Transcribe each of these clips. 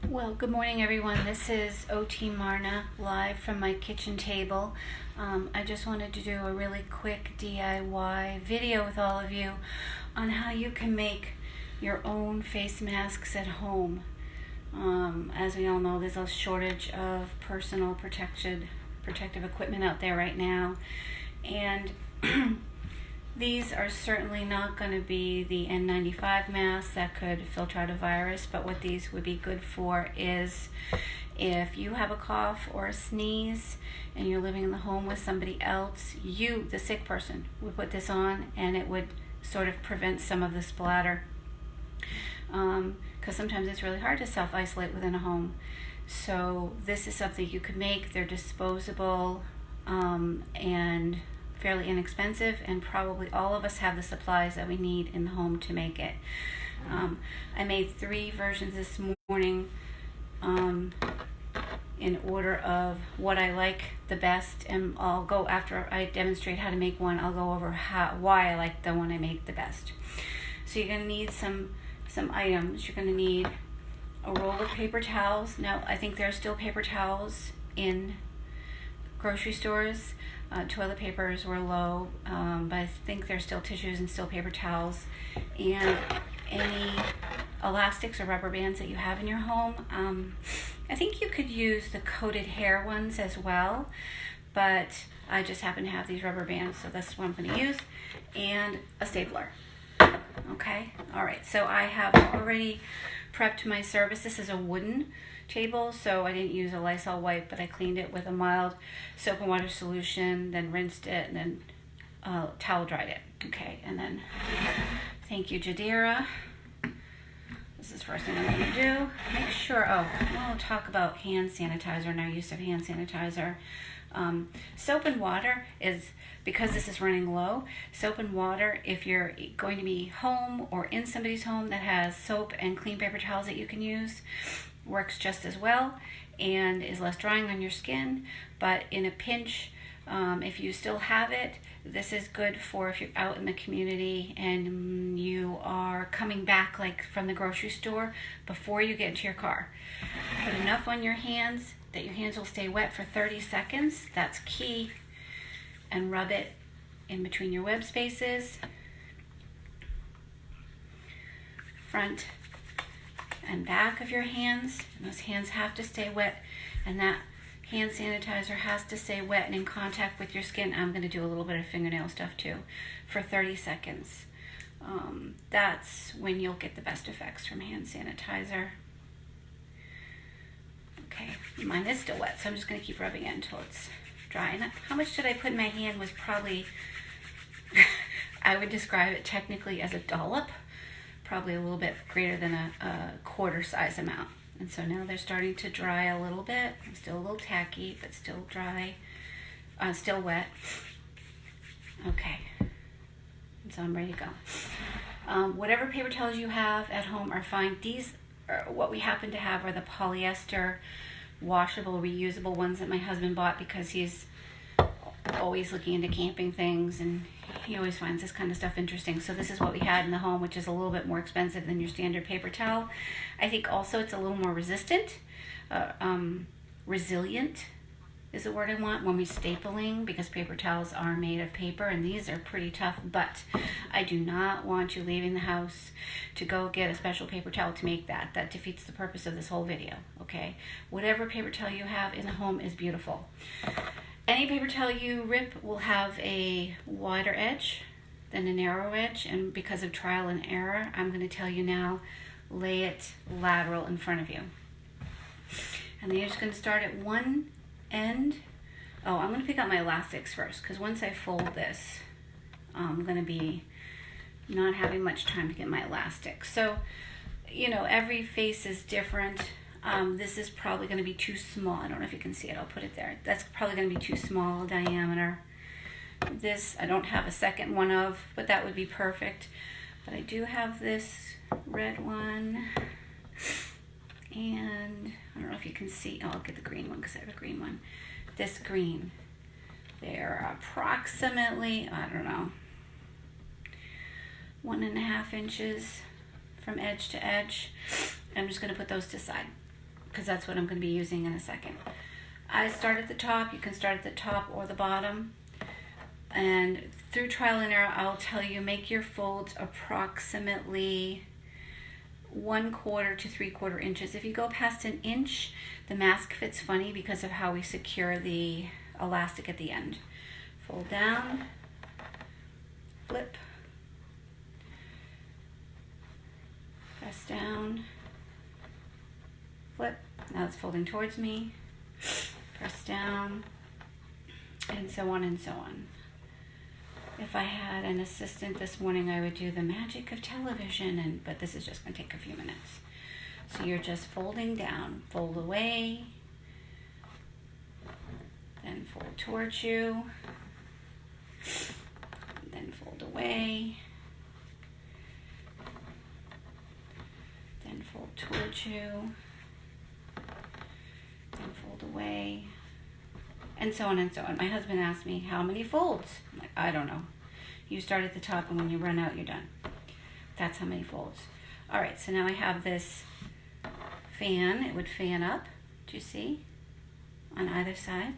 Well, good morning everyone. This is OTMarna live from my kitchen table. I just wanted to do a really quick DIY video with all of you on how you can make your own face masks at home. As we all know, there's a shortage of personal protective equipment out there right now. And these are certainly not going to be the N95 masks that could filter out a virus, but what these would be good for is if you have a cough or a sneeze and you're living in the home with somebody else, you, the sick person, would put this on and it would sort of prevent some of the splatter. Because sometimes it's really hard to self-isolate within a home. So this is something you could make. They're disposable and fairly inexpensive, and probably all of us have the supplies that we need in the home to make it. I made 3 versions this morning in order of what I like the best, and I'll go, after I demonstrate how to make one, I'll go over why I like the one I make the best. So you're going to need some items. You're going to need a roll of paper towels. Now I think there are still paper towels in grocery stores. Toilet papers were low, but I think there's still tissues and still paper towels, and any elastics or rubber bands that you have in your home. I think you could use the coated hair ones as well, but I just happen to have these rubber bands, so that's what I'm going to use, and a stapler. Okay, all right, so I have already prepped my service. This is a wooden table, so I didn't use a Lysol wipe, but I cleaned it with a mild soap and water solution, then rinsed it, and then towel dried it. Okay, and then thank you, Jadira. This is the first thing I'm going to do. Make sure, we'll talk about hand sanitizer and our use of hand sanitizer. Soap and water is, because this is running low, soap and water, if you're going to be home or in somebody's home that has soap and clean paper towels that you can use, works just as well and is less drying on your skin. But in a pinch, if you still have it, this is good for if you're out in the community and you are coming back like from the grocery store before you get into your car. Put enough on your hands that your hands will stay wet for 30 seconds. That's key. And rub it in between your web spaces, front and back of your hands. And those hands have to stay wet, and that hand sanitizer has to stay wet and in contact with your skin. I'm going to do a little bit of fingernail stuff too for 30 seconds. That's when you'll get the best effects from hand sanitizer. Okay, mine is still wet, so I'm just going to keep rubbing it until it's dry. And how much did I put in my hand was probably, I would describe it technically as a dollop, probably a little bit greater than a quarter size amount. And so now they're starting to dry a little bit. I'm still a little tacky, but still dry, still wet. Okay, and so I'm ready to go. Whatever paper towels you have at home are fine. These are what we happen to have are the polyester washable, reusable ones that my husband bought because he's always looking into camping things and he always finds this kind of stuff interesting. So this is what we had in the home, which is a little bit more expensive than your standard paper towel. I think also it's a little more resistant. Resilient is the word I want when we're stapling, because paper towels are made of paper and these are pretty tough. But I do not want you leaving the house to go get a special paper towel to make that. That defeats the purpose of this whole video, okay? Whatever paper towel you have in the home is beautiful. Any paper towel you rip will have a wider edge than a narrow edge, and because of trial and error, I'm going to tell you now, lay it lateral in front of you. And then you're just going to start at one end. Oh, I'm going to pick out my elastics first, because once I fold this, I'm going to be not having much time to get my elastics. So, you know, every face is different. This is probably going to be too small. I don't know if you can see it. I'll put it there. That's probably going to be too small diameter. This I don't have a second one of, but that would be perfect. But I do have this red one. And I don't know if you can see. Oh, I'll get the green one because I have a green one. This green. They're approximately, I don't know, 1.5 inches from edge to edge. I'm just going to put those to the side. because that's what I'm going to be using in a second. I start at the top. You can start at the top or the bottom. And through trial and error, I'll tell you, make your folds approximately 1/4 to 3/4 inches. If you go past an inch, the mask fits funny because of how we secure the elastic at the end. Fold down, flip, press down, flip. Now it's folding towards me, press down, and so on and so on. If I had an assistant this morning, I would do the magic of television, but this is just going to take a few minutes. So you're just folding down, fold away, then fold towards you, then fold away, then fold towards you, then fold away, and so on and so on. My husband asked me, how many folds? I'm like, I don't know. You start at the top, and when you run out, you're done. That's how many folds. All right, so now I have this fan. It would fan up, do you see? On either side.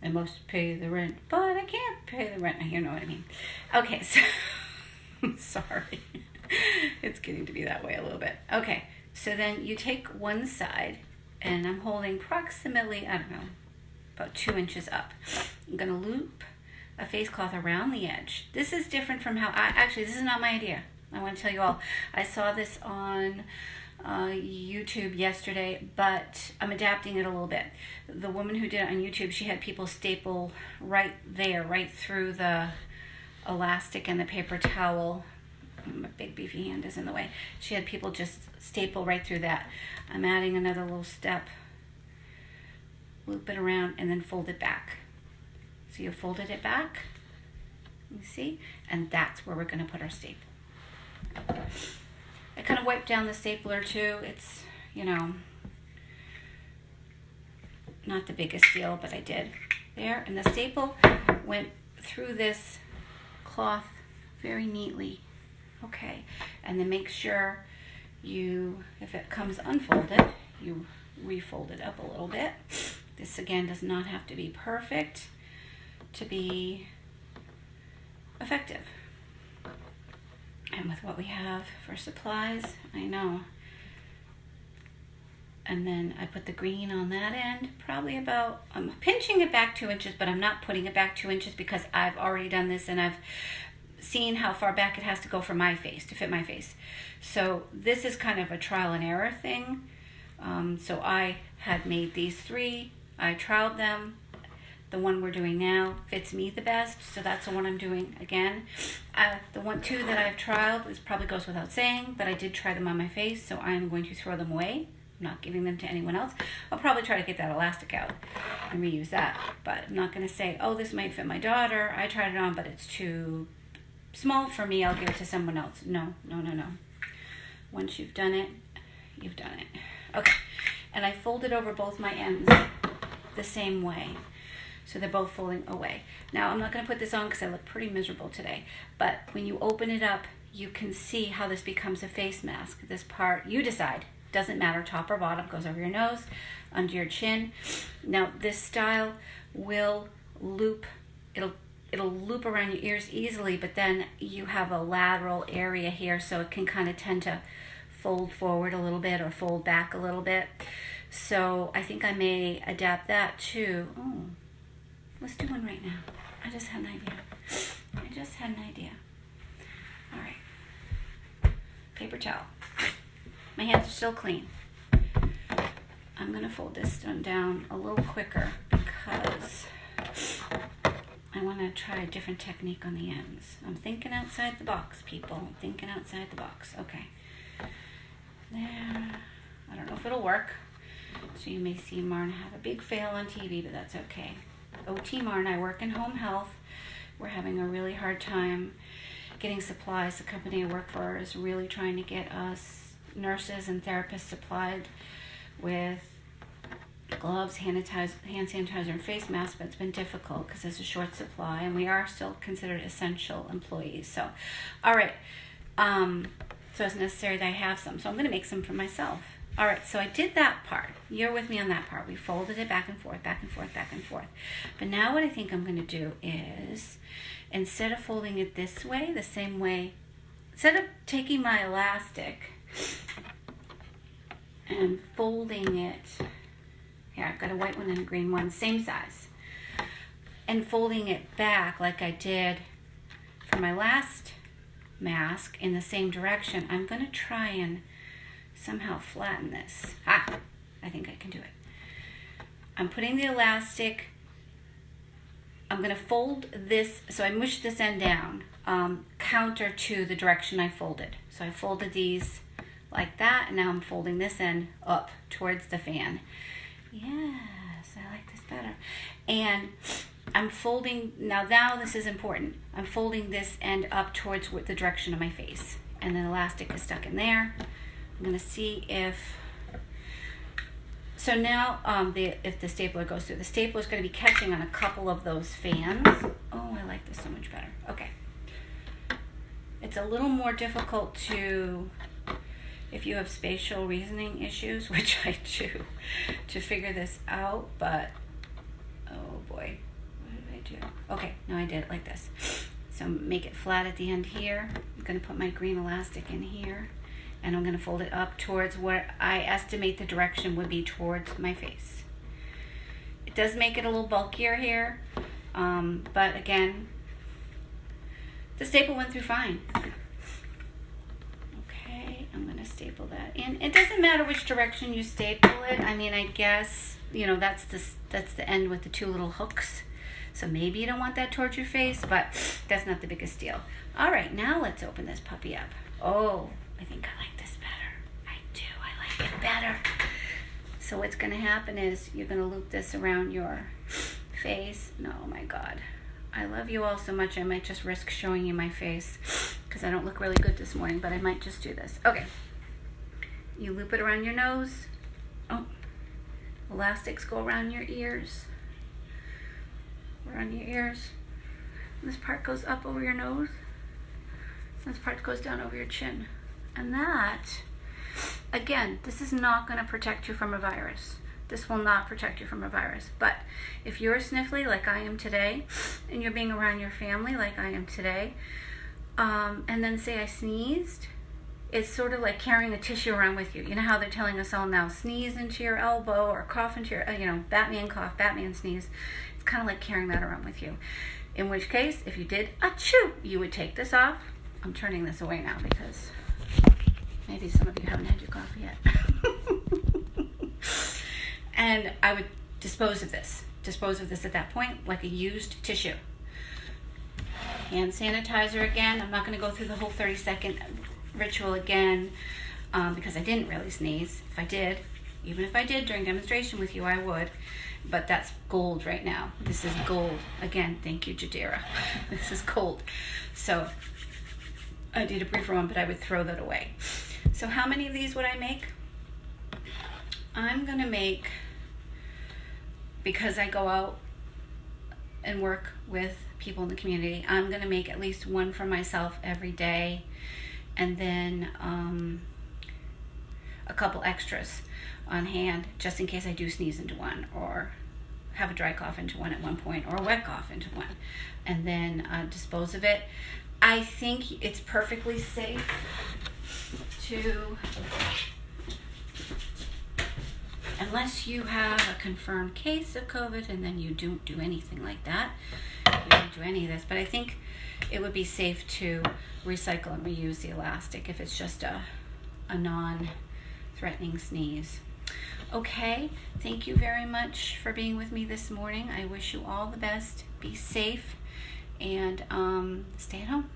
I must pay the rent, but I can't pay the rent. You know what I mean. Okay, so I'm sorry. It's getting to be that way a little bit. Okay, so then you take one side, and I'm holding approximately, I don't know, about 2 inches up. I'm going to loop a face cloth around the edge. This is different from how actually, this is not my idea. I want to tell you all. I saw this on YouTube yesterday, but I'm adapting it a little bit. The woman who did it on YouTube, she had people staple right there, right through the elastic and the paper towel. My big beefy hand is in the way. She had people just staple right through that. I'm adding another little step. Loop it around and then fold it back. So you folded it back, you see? And that's where we're going to put our staple. I kind of wiped down the stapler too. It's, you know, not the biggest deal, but I did. There, and the staple went through this cloth very neatly. Okay, and then make sure you, if it comes unfolded, you refold it up a little bit. This again does not have to be perfect to be effective. And with what we have for supplies, I know. And then I put the green on that end, probably about, I'm pinching it back 2 inches, but I'm not putting it back 2 inches because I've already done this and I've seen how far back it has to go for my face, to fit my face. So this is kind of a trial and error thing. So I had made these 3, I trialed them. The one we're doing now fits me the best, so that's the one I'm doing again. The 2 that I've trialed, this probably goes without saying, but I did try them on my face, so I'm going to throw them away. I'm not giving them to anyone else. I'll probably try to get that elastic out and reuse that, but I'm not going to say, oh, this might fit my daughter. I tried it on, but it's too small for me. I'll give it to someone else. No, no, no, no. Once you've done it, you've done it. Okay, and I folded over both my ends the same way. So they're both folding away. Now, I'm not going to put this on because I look pretty miserable today. But when you open it up, you can see how this becomes a face mask. This part, you decide. Doesn't matter, top or bottom, goes over your nose, under your chin. Now, this style will loop. It'll loop around your ears easily, but then you have a lateral area here, so it can kind of tend to fold forward a little bit or fold back a little bit. So I think I may adapt that too. Oh. Let's do one right now. I just had an idea. All right. Paper towel. My hands are still clean. I'm going to fold this one down a little quicker because I want to try a different technique on the ends. I'm thinking outside the box, people. I'm thinking outside the box. Okay. There. I don't know if it'll work. So you may see Marna have a big fail on TV, but that's okay. OTMarna, I work in home health. We're having a really hard time getting supplies. The company I work for is really trying to get us nurses and therapists supplied with gloves, hand sanitizer, and face masks, but it's been difficult because there's a short supply, and we are still considered essential employees. So, all right. So it's necessary that I have some. So I'm going to make some for myself. All right, so I did that part. You're with me on that part. We folded it back and forth, back and forth, back and forth. But now what I think I'm going to do is, instead of folding it this way, the same way, instead of taking my elastic and folding it, here, I've got a white one and a green one, same size, and folding it back like I did for my last mask in the same direction, I'm going to try and somehow flatten this. I think I can do it. I'm putting the elastic, I'm going to fold this, so I mush this end down, counter to the direction I folded. So I folded these like that, and now I'm folding this end up towards the fan. Yes, I like this better. And I'm folding, now this is important, I'm folding this end up towards the direction of my face. And then elastic is stuck in there. I'm going to see if, so now if the stapler goes through, the stapler is going to be catching on a couple of those fans. Oh, I like this so much better. Okay. It's a little more difficult if you have spatial reasoning issues, which I do, to figure this out, but, oh boy, what did I do? Okay, no, I did it like this. So make it flat at the end here. I'm going to put my green elastic in here. And I'm going to fold it up towards where I estimate the direction would be towards my face. It does make it a little bulkier here, but again, the staple went through fine. Okay, I'm going to staple that in. It doesn't matter which direction you staple it. I mean, I guess, that's the end with the two little hooks. So maybe you don't want that towards your face, but that's not the biggest deal. All right, now let's open this puppy up. Oh, I think I like this better. I do. I like it better. So what's going to happen is you're going to loop this around your face. No, oh my God. I love you all so much. I might just risk showing you my face because I don't look really good this morning, but I might just do this. Okay. You loop it around your nose. Oh. Elastics go around your ears. Around your ears. And this part goes up over your nose. This part goes down over your chin. And that, again, this is not going to protect you from a virus. This will not protect you from a virus. But if you're sniffly like I am today, and you're being around your family like I am today, and then say I sneezed, it's sort of like carrying a tissue around with you. You know how they're telling us all now, sneeze into your elbow or cough into your, Batman cough, Batman sneeze. It's kind of like carrying that around with you. In which case, if you did achoo, you would take this off. I'm turning this away now because maybe some of you haven't had your coffee yet. And I would dispose of this at that point like a used tissue. Hand sanitizer again. I'm not going to go through the whole 30-second ritual again because I didn't really sneeze. If I did, even if I did during demonstration with you, I would. But that's gold right now. This is gold. Again, thank you, Jadira. This is gold. So I did a briefer one, but I would throw that away. So how many of these would I make? I'm going to make, because I go out and work with people in the community, I'm going to make at least one for myself every day, and then a couple extras on hand just in case I do sneeze into one or have a dry cough into one at one point or a wet cough into one, and then dispose of it. I think it's perfectly safe to, unless you have a confirmed case of COVID and then you don't do anything like that, you don't do any of this, but I think it would be safe to recycle and reuse the elastic if it's just a non-threatening sneeze. Okay, thank you very much for being with me this morning. I wish you all the best. Be safe and stay at home.